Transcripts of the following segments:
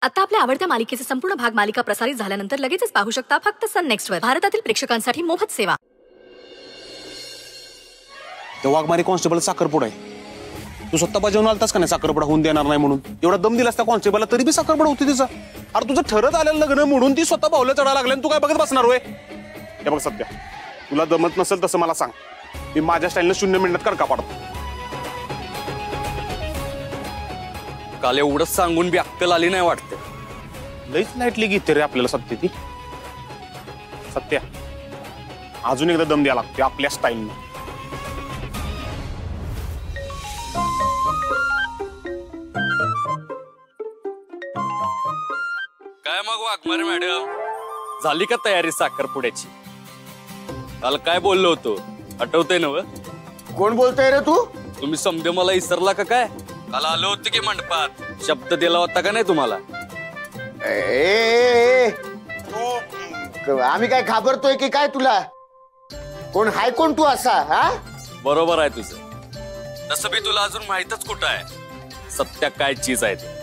आता आपल्या आवडत्या मालिकेचे संपूर्ण भाग मालिका प्रसारित झाल्यानंतर लगेचच पाहू शकता फक्त सन नेक्स्ट वर. भारतातील प्रेक्षकांसाठी मोफत सेवा. तो वाघमारी कॉन्स्टेबल साखरपुडा आहे. तू स्वतः बजावून आलतास का नाही साखरपुडा होऊन देणार नाही म्हणून? एवढा दम दिलास त्या कॉन्स्टेबलला तरी बी साखरपुडा होती तिचा. अरे तुझं ठरत आलेलं लग्न म्हणून ती स्वतः पावलं चढा लागले तू काय बघत बसणार होय? हे बघ सत्या, तुला दमत नसेल तसं मला सांग. मी माझ्या स्टाईलनं 0 मिनिटात कडका पाडतो. काल एवढंच सांगून बी अक्कल आली नाही वाटतं. लईच लाईटली घेते रे आपल्याला सत्य ती. सत्या, अजून एकदा दम द्या लागते आपल्या स्टाईलनं. काय मग वाघमारे मॅडम, झाली का तयारी साखरपुड्याची? काल काय बोललो होतो आठवतंय ना? कोण बोलतोय रे तू? तुम्ही समजे मला इसरला का काय? काल आलो होते की मंडपात, शब्द दिला होता का नाही तुम्हाला? तू आम्ही काय घाबरतोय की काय तुला? कोण हाय कोण तू असा? हा बरोबर आहे तुझं. तसं बी तुला अजून माहितच कुठं आहे सत्या काय चीज आहे ते.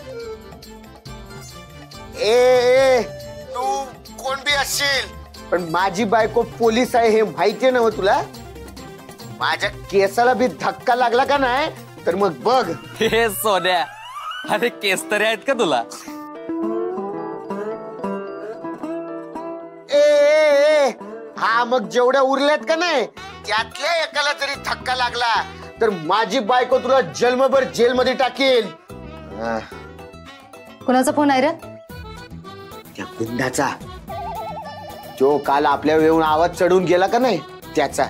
तू कोण बी असशील पण माझी बायको पोलीस आहे हे माहितीये ना तुला? माझ्या केसाला बी धक्का लागला का नाही तर मग बघ. हे सोन्या, अरे केस तरी आहेत का तुला? हा मग जेवढ्या उरल्यात का नाही त्यातल्या एकाला जरी धक्का लागला तर माझी बायको तुला जन्मभर जेलमध्ये टाकेल. कोणाचा फोन आहे रे? त्या गुंडाचा, जो काल आपल्यावर येऊन आवाज चढून गेला का नाही त्याचा.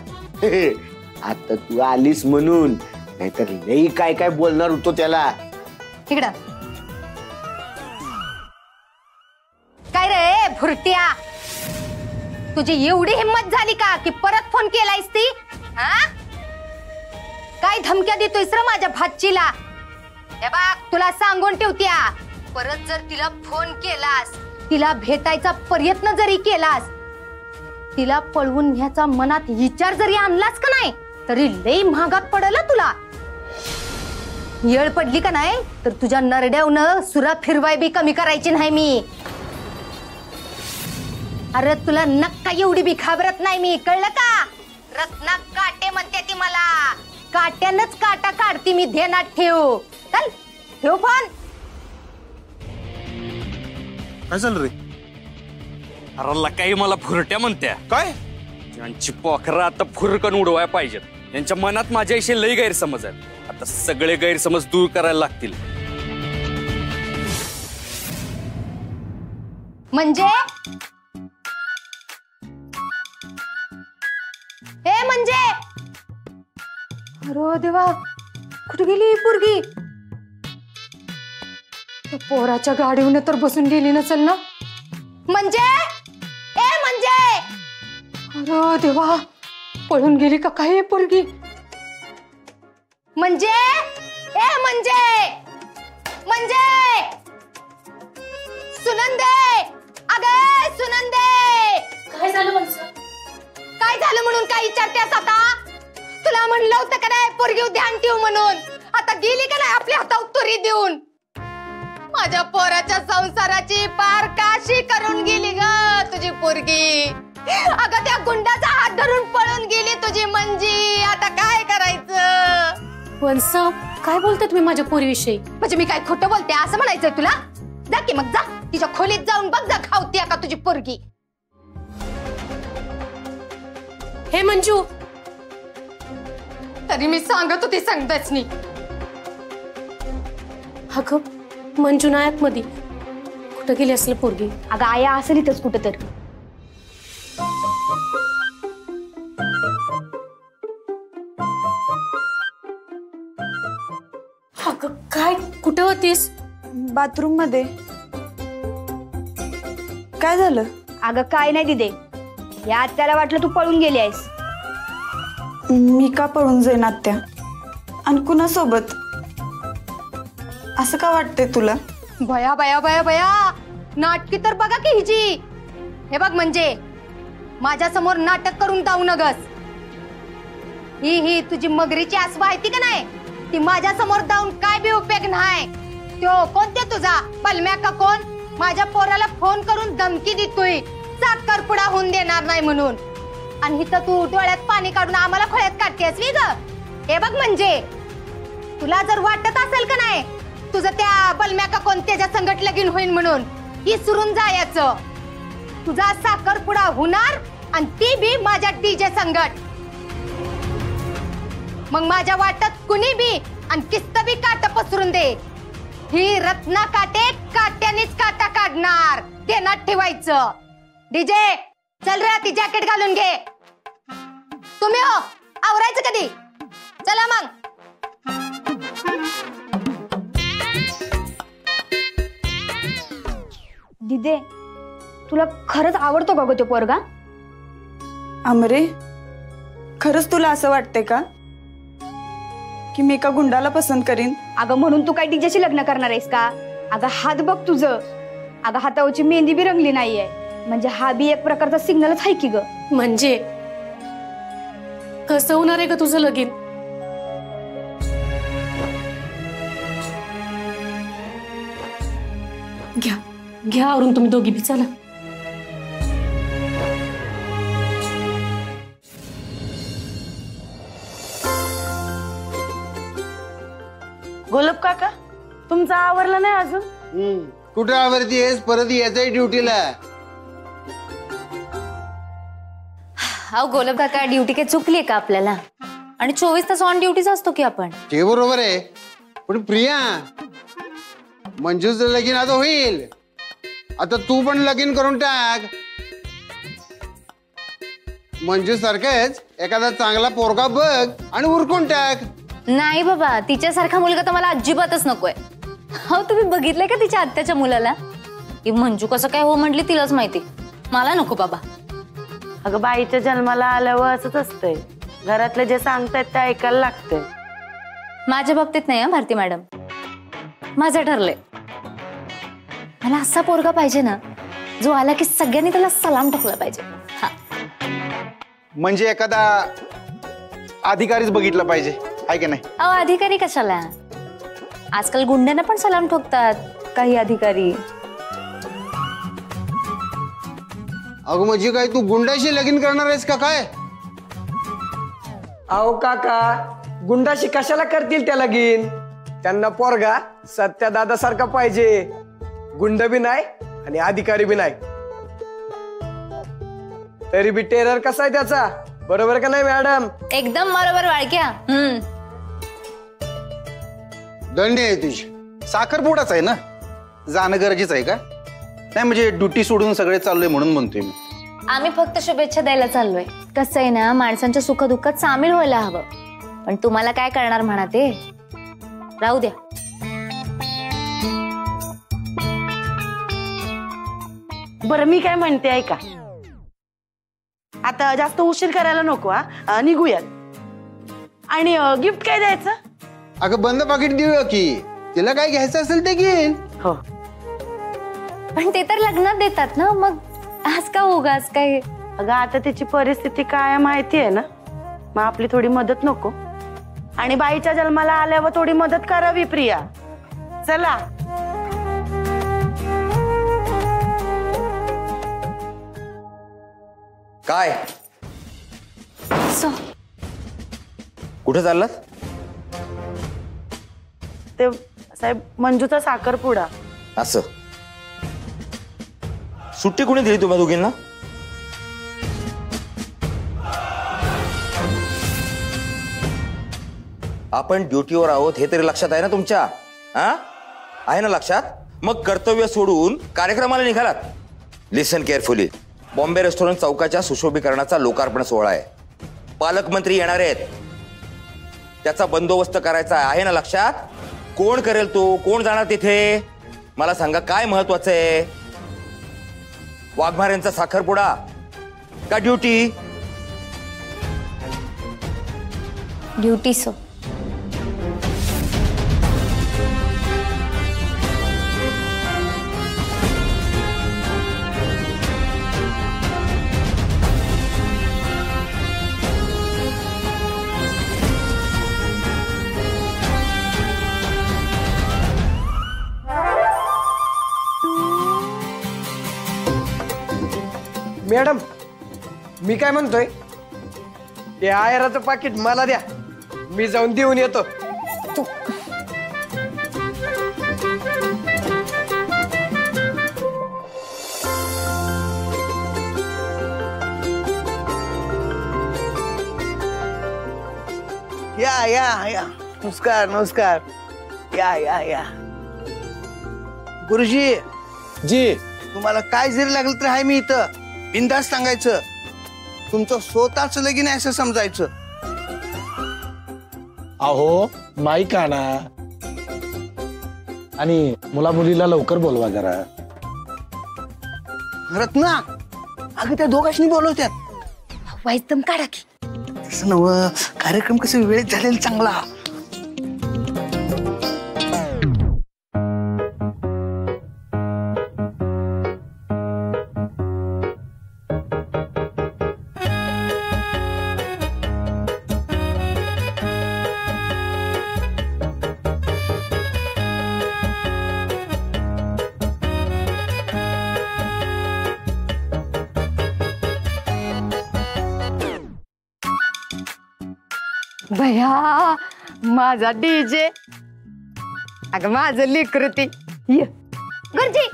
आता तू आलीस म्हणून, नाहीतर लई काय काय बोलणार होतो त्याला. इकडं काय रे भुरट्या, तुझी एवढी हिम्मत झाली का की परत फोन केलायस ती? हा काय धमक्या देतोयस रे माझ्या भाचीला? हे बघ तुला सांगून ठेवत्या, परत जर तिला फोन केलास, तिला भेटायचा प्रयत्न जरी केलास, तिला पळवून न्यायचा मनात विचार जरी आणलास का नाही तरी लई महागात पडल तुला. येळ पडली का नाही तर तुझ्या नरड्यावनं सुरा फिरवाय बी कमी करायची नाही मी. अरे तुला नक्का एवढी बी घाबरत नाही मी, कळलं का? रत्ना काटे म्हणते ती मला, काट्यानच काटा काढती मी, ध्यानात ठेव. चल ठेव फोन. काय झालं रे? अरे काही मला फुरट्या म्हणत्या काय? यांची पोखरा आता फुरकन उडवाय पाहिजेत. यांच्या मनात माझ्याविषयी लई गैरसमज आहेत. आता सगळे गैरसमज दूर करायला लागतील. म्हणजे हे म्हणजे अरे देवा, कुठे गेली ही पोरगी? पोराच्या गाडीवर तर बसून गेली नसेल ना? म्हणजे अरे देवा, पळून गेली का काय पोरगी? म्हणजे सुनंदे, अगं सुनंदे, काय झालं मनसा? काय झालं म्हणून काय विचारतेस आता? तुला म्हणलं होतं का नाही पोरगी ध्यान ठेव म्हणून? आता गेली का नाही आपल्या हातात तुरी देऊन? माझ्या पोराच्या संसाराची पार काशी करून गेली ग तुझी पोरगी. अगं त्या गुंडाचा हात धरून पळून गेली तुझी मंजी. आता काय करायचं? वंसा, काय बोलताय तुम्ही माझ्या पोरीविषयी? म्हणजे मी काय खोटं बोलते असं म्हणायचंय तुला? जा की मग जा, तिच्या खोलीत जाऊन बघ जा खावतीये का तुझी पोरगी. हे मंजू, तरी मी सांगत होती सांगताच नाही. अगं मंजू नायात मध्ये कुठं गेली असेल पोरगी? अगं आया असेल इथंच कुठं तर. अगं काय, कुठं होतीस? बाथरूम मध्ये. काय झालं? अगं काय नाही दिदे, या त्याला वाटलं तू पळून गेली आहेस. मी का पळून जाईन आत्या? आणि कुणासोबत? असं का वाटतंय तुला? भया भया भया भया, नाटकी तर बघा की हिची. हे बघ म्हणजे माझ्या समोर नाटक करून जाऊ नगस. ही तुझी मगरीची आसवा आहे ती का नाही, ती माझ्या समोर जाऊन काय बी उपयोग नाही. तो कोणते तुझा पलम्या का कोण? माझ्या पोराला फोन करून धमकी देतोय साखरपुडा होऊन देणार नाही म्हणून, आणि इथं तू डोळ्यात पाणी काढून आम्हाला खोळ्यात काढतेस वी ग. हे बघ, म्हणजे तुला जर वाटत असेल का नाही तुझं त्या बलम्या का कोणत्याच्या संगट लगीन होईल म्हणून, विसरून जायचं. तुझा साखरपुडा होणार आणि ती बी माझ्या डीजे संगट. मग माझ्या वाटत कुणी बी आणि किस्त बी काट पसरून दे. ही रत्ना काटे काट्यानेच काटा काढणार, देण्यात ठेवायचं. डीजे चल रे, ती जॅकेट घालून घे. तुम्ही हो आवरायचं कधी? चला मग. दिदे, तुला खरंच आवडतो का ग तो पोरगा? अमरे, खरंच तुला असं वाटतंय का की मी एका गुंडाला पसंत करीन? अगं म्हणून तू काय डीजेशी लग्न करणार आहेस का? अगं हात बघ तुझं, अगं हातावरची मेहंदी बी रंगली नाहीये, म्हणजे हा बी एक प्रकारचा सिग्नलच आहे की ग. म्हणजे कसं होणार आहे का तुझं लगीन? घ्या घ्या आवरून तुम्ही दोघी बी, चला. गोलब काका, तुमचं आवरलं नाही अजून? कुठं आवरतीयस? परत यायचंय ड्युटीला. अहो गोलब काका, ड्युटी काय चुकली का आपल्याला? आणि 24 तास ऑन ड्युटीच असतो की आपण. ते बरोबर आहे, पण प्रिया, मंजूचं लगीन आता होईल. आता तू पण लगीन करून टाक. मंजू सारखंच एखादा चांगला पोरगा बघ आणि उरकून टाक. नाही बाबा, तिच्यासारखा मुलगा तर मला अजिबातच नकोय. हो, तुम्ही बघितलंय का तिच्या आत्याच्या मुलाला? की मंजू कसं काय हो म्हटली तिलाच माहिती, मला नको बाबा. अगं बाईच्या जन्माला आल्यावर असंच असतंय, घरातले जे सांगतायत ते ऐकायला लागतंय. माझ्या बाबतीत नाही भारती मॅडम, माझं ठरलंय. मला असा पोरगा पाहिजे ना जो आला की सगळ्यांनी त्याला सलाम ठोकला पाहिजे. हा, म्हणजे एखादा अधिकारीच बघितला पाहिजे, आहे की नाही? अहो अधिकारी कशाला, आजकाल गुंड्यांना पण सलाम ठोकतात काही अधिकारी. अगं म्हणजे काय तू गुंडाशी लगीन करणार आहेस का काय? अहो काका, गुंडाशी कशाला करतील त्या लगीन? त्यांना पोरगा सत्या दादा सारखा पाहिजे, गुंड बी नाही आणि अधिकारी बी नाही. तरी बी टेरर कसा आहे त्याचा, बरोबर का नाही मॅडम? एकदम बरोबर वाळक्या. दंड आहे तुझी. साखरपुडाच आहे ना, जाणं गरजेचं आहे का? नाही म्हणजे ड्युटी सोडून सगळे चाललोय म्हणून म्हणतोय मी. आम्ही फक्त शुभेच्छा द्यायला चाललोय. कसं आहे ना, माणसांच्या सुखदुःखात सामील व्हायला हवं. पण तुम्हाला काय करणार म्हणा, ते राहू द्या. बरं मी काय म्हणते ऐका, आता जास्त उशीर करायला नको. निघूयात. आणि गिफ्ट काय द्यायचं? अगं बंद पाकिट देऊया की, तिला काय घ्यायचं असेल ते घेईन. हो, पण ते तर लग्नात देतात ना, मग आज का उगाच काय? अगं आता त्याची परिस्थिती काय माहिती आहे ना, मग आपली थोडी मदत नको? आणि बाईच्या जन्माला आल्यावर थोडी मदत करावी प्रिया. चला. काय कुठे चाललात? ते साहेब, मंजूचा साखरपुडा. असं सुट्टी कोणी दिली तुम्हा दोघींना? आपण ड्युटीवर आहोत हे तरी लक्षात आहे ना तुमच्या? हा, आहे ना लक्षात? मग कर्तव्य सोडून कार्यक्रमाला निघालात. लिसन केअरफुली. बॉम्बे रेस्टॉरंट चौकाच्या सुशोभीकरणाचा लोकार्पण सोहळा आहे. पालकमंत्री येणार आहेत, त्याचा बंदोबस्त करायचा आहे ना लक्षात? कोण करेल तो? कोण जाणार तिथे? मला सांगा, काय महत्वाचं आहे? वाघमारेंचा साखरपुडा का ड्युटी? ड्युटी. सो मॅडम मी काय म्हणतोय, ते आयराचं पाकिट मला द्या, मी जाऊन देऊन येतो. या या या, नमस्कार नमस्कार, या या या. गुरुजी जी, तुम्हाला काय जरी लागलं तर आहे मी इथं, बिनधास्त सांगायचं. तुमचं स्वतःच लगीन आहे असं समजायचं. अहो माईक आणा आणि मुला मुलीला लवकर बोलवा जरा. रत्ना, अगं त्या दोघांनी बोलवत्यात. वाईदम काढा की. तसं नव, कार्यक्रम कसं वेळेत झालेला चांगला. भया माझा डीजे, अगं माझं लेकरती. गुरुजी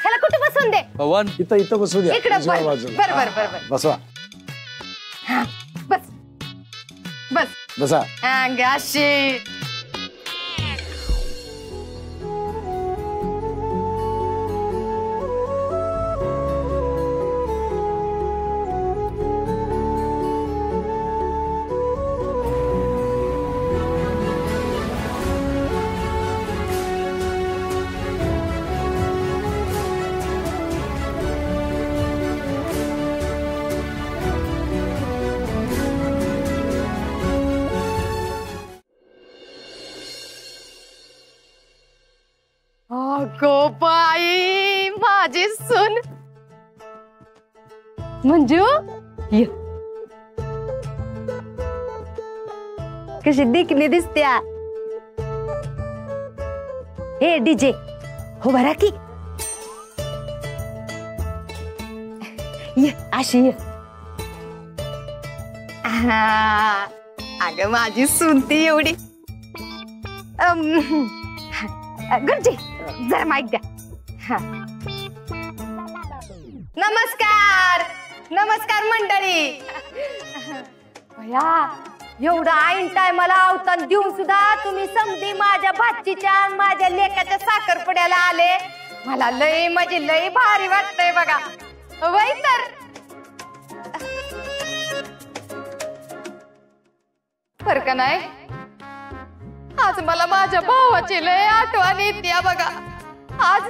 ह्याला कुठे बसून दे. पवन इथं बसू द्या. इकडं बर बर बर बर. बसवा. बस बस बसा. अशी गो बाई माझी सून मंजू, ये कशी देखणी दिसत्या. हे डीजे हो बरा की, ये अशी ये. अगं माझी सून ती एवढी. गुरुजी जरा माईक द्या. नमस्कार नमस्कार मंडळी. भया एवढा ऐन टायमाला अवतान देऊन सुद्धा तुम्ही समधी माझ्या भाचीच्या माझ्या लेकाच्या साखरपुड्याला आले. मला लय म्हणजे लय भारी वाटतंय बघा. वय तर बर का नाही. आज मला माझ्या भावाची लय आठवण येते बघा. आज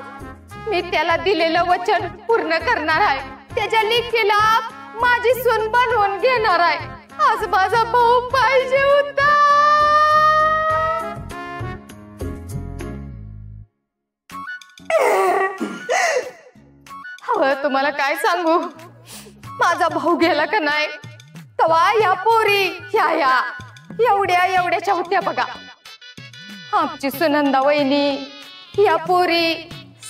मी त्याला दिलेलं वचन पूर्ण करणार आहे. त्याच्या लेकीला माझी सून बनवून घेणार आहे. आज माझा भाऊ पाहिजे होता. हवं तुम्हाला काय सांगू, माझा भाऊ गेला का नाही तवा या पोरी ह्या एवढ्या एवढ्याच्या होत्या बघा. आमची सुनंदा वहिनी या पोरी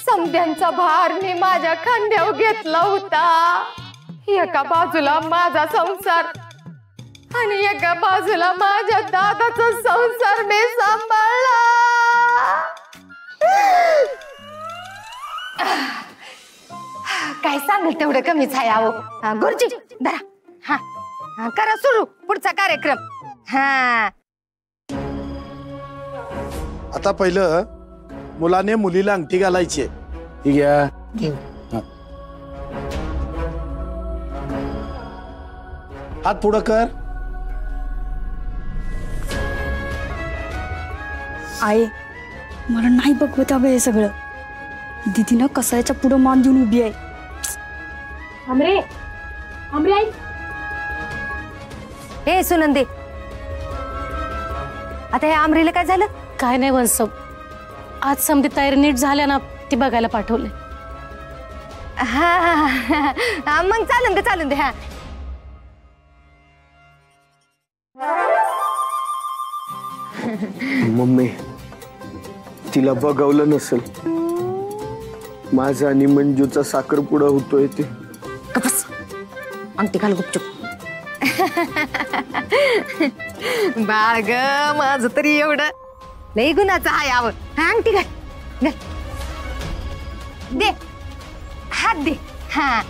समध्यांचा भार मी माझ्या खांद्यावर घेतला होता. एका बाजूला माझा संसार आणि एका बाजूला माझ्या दादाचा संसार मी सांभाळला. काय सांगेल तेवढं कमीच आहे अहो. गुरुजी धरा. हा करा सुरू पुढचा कार्यक्रम. हा आता पहिलं मुलाने मुलीला अंगठी घालायची आहे. ठीक आहे. हात पुढं कर. आई मला नाही बघवत हवं हे सगळं. दीदीनं कसायच्या पुढं मान देऊन उभी आहे. आमरे आमरे आई. हे सुनंदे आता हे आमरीला काय झालं. काय नाही वंसव, आज समधी तयारी नीट झाल्या ना ती बघायला पाठवले. हा मग चालन दे. हा मम्मी तिला बघवलं नसेल. माझा आणि मंजूचा साखरपुडा होतोय ते. अंगठी घाल गुपचूप. बाळ ग माझं तरी एवढं लई गुणाचं आहे यावं. अंगठी घाल घाल. दे हात दे. हा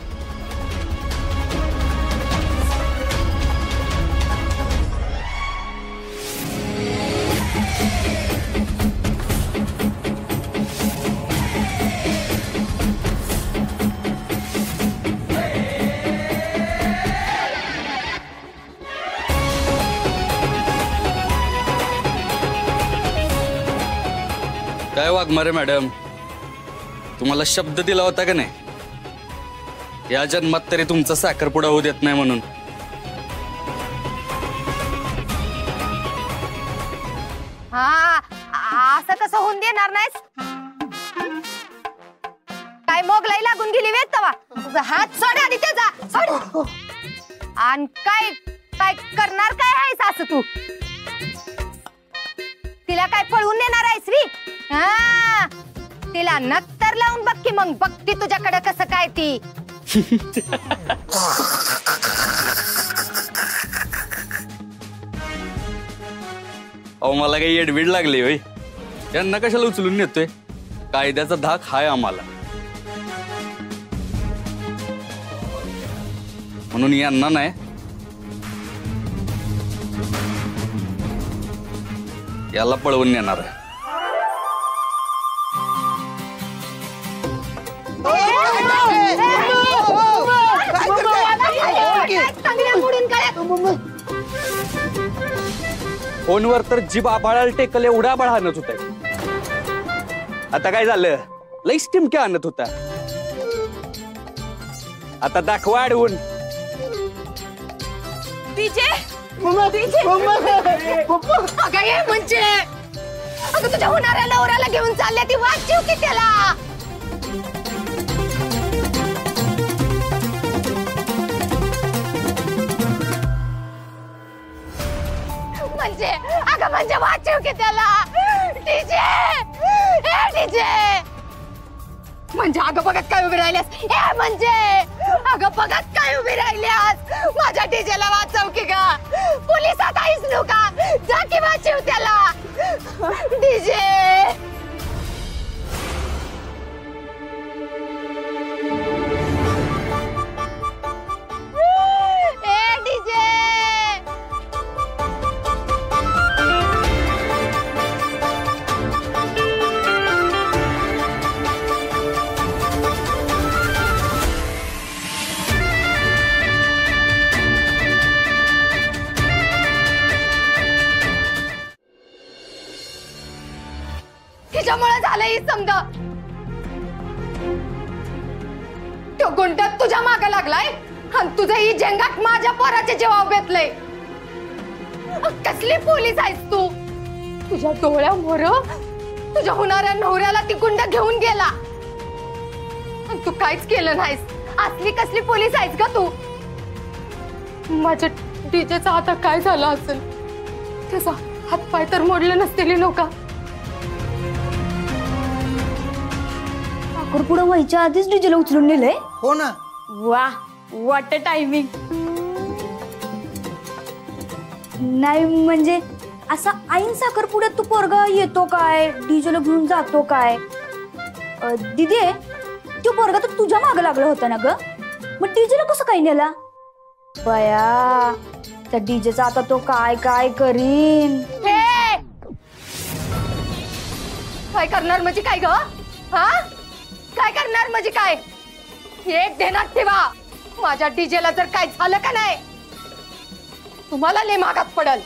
काय वाघमारे मॅडम, तुम्हाला शब्द दिला होता का नाही या जन्मात तरी तुमचा साखरपुडा होऊ देत नाही म्हणून? हा असं कसं होऊन देणार नाहीस? काय मोगलाई लागून गेली वेत तवा. तुझा हात सोड आधी त्याचा सोड. आणि काय काय करणार काय आहेस असं तू? तिला काय पळवून देणार आहेस वी? हा तिला नक्तर लावून बघ की मग बघती तुझ्याकडे कसं काय ती. अहो मला काही एडवीड लागली होय. त्यांना कशाला उचलून नेतोय? कायद्याचा धाक हाय आम्हाला, म्हणून यांना नाही याला पळवून नेणार आहे. फोनवर तर जीभ आभाळाला टेकल एवढा आभाळ आणत होता. आता काय झालं? लईच टिमक्या आणत होता. आता दाखवा अडवून. म्हणजे अगं तुझ्या होणाऱ्या नवऱ्याला घेऊन चालल्या ती वाचीव की त्याला. म्हणजे अगं म्हणजे वाचीव की त्याला. डीजे ए डीजे म्हणजे अगं बघत काय उभी राहिल्यास? ए म्हणजे अगं बघत काय उभी राहिल्यास? माझ्या डीजेला वाचव की गा. पोलिसात आहेस नु का? जा की वाचव त्याला. डीजे ए डीजे तिच्यामुळे झालं ही समजा. तो गुंड तुझ्या मागे लागलाय आणि तुझं ही जंगाट माझ्या पोराच्या जीवावर बेतलंय. कसली पोलीस आहेस तू? तुझ्या डोळ्यामोर तुझ्या होणाऱ्या नवऱ्याला ती गुंड घेऊन गेला आणि तू काहीच केलं नाहीस. असली कसली पोलीस आहेस का तू? माझ्या डीजेचा आता काय झालं असेल? त्याचा हातपाय तर मोडले नसतील नव्हता. पुढे व्हायच्या आधीच डीजेला उचलून नेलंय. हो ना. वा व्हॉट अ टायमिंग. नाही म्हणजे असा ऐन साखरपुड्यात तू पोरगा येतो काय, डीजेला घेऊन जातो काय? दिदी तो पोरगा तर तुझ्या मागे लागला होता ना ग, मग डीजेला कसं काय नेला? बया त्या डीजेचा आता तो काय काय करीन. काय करणार म्हणजे काय ग? हा काय करणार म्हणजे काय? एक ध्यानात ठेवा, माझ्या डीजेला जर काय झालं का नाही तुम्हाला लय महागात पडल.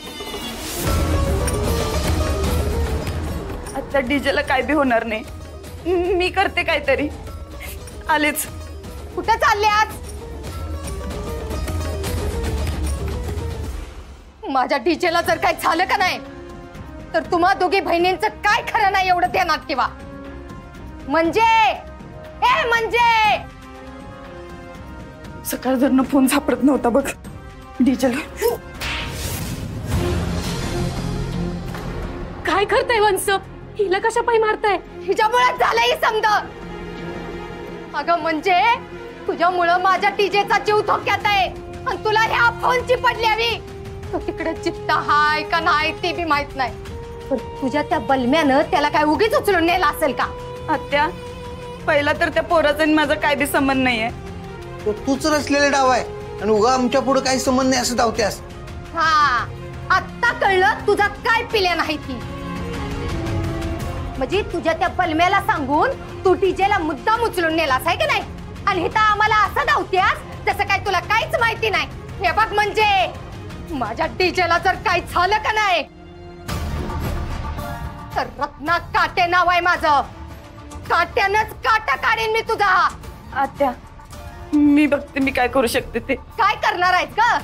आता डीजेला काय बी होणार नाही. मी करते काहीतरी. आलेच. कुठं चालले आज? माझ्या डीजेला जर काय झालं का नाही तर तुम्हा दोघी बहिणींचं काय खरं नाही एवढं ध्यानात ठेवा. म्हणजे सकाळ जरनं फोन सापडत नव्हता बघ डीजेला. काय करताय वंश? हिला कशा पायी मारताय? हिच्यामुळे झालंय समजा. अगं म्हणजे तुझ्यामुळं माझ्या डीजेचा जीव धोक्यात आहे. आणि तुला ह्या फोनची पडली हवी. तो तिकडे चित्ता हाय का नाही ते बी माहित नाही. पण तुझ्या त्या बलम्यानं त्याला काय उगीच उचलून नेला असेल का? आत्या पहिला तर त्या पोराचा आणि माझा काय बी संबंध नाहीये. तो तूच रचलेले डाव आहे आणि उगा आमच्या पुढे काही संबंध नाही असं धावत्यास. हा आत्ता कळलं तुझा काय पिल्या नाही ती. म्हणजे तुझ्या त्या बलम्याला सांगून तू डीजेला मुद्दाम उचलून नेलास आहे की नाही. आणि इथं आम्हाला असं धावत्यास जसं काय तुला काहीच माहिती नाही. हे बघ म्हणजे माझ्या डीजेला जर काही झालं का नाही तर रत्ना काटे नाव आहे माझं. काट्यानंच काटा काढेन मी तुझा. आत्या मी बघते मी काय करू शकते ते. काय करणार आहेस का?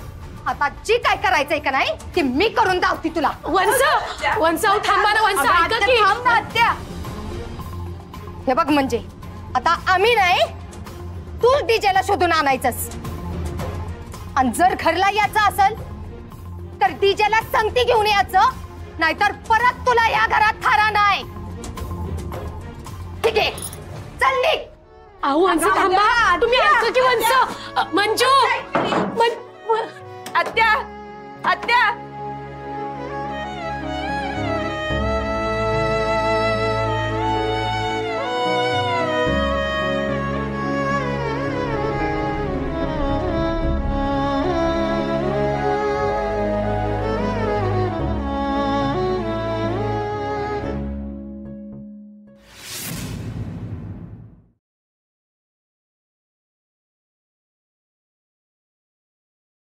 आता जी काय करायचंय का नाही ते मी करून दावती तुला. वंसा थांबा ना वंसा, ऐका की. थांब ना आत्या. हे बघ म्हणजे आता आम्ही नाही तू डीजेला शोधून आणायचंस. आणि जर घरला यायचं असेल तर डीजेला संगती घेऊन यायचं, नाहीतर परत तुला या घरात थारा नाही. ठीक आहे चल निघ. अहो वंसा थांबा, तुम्ही ऐका की वंसा. मंजू आत्या आत्या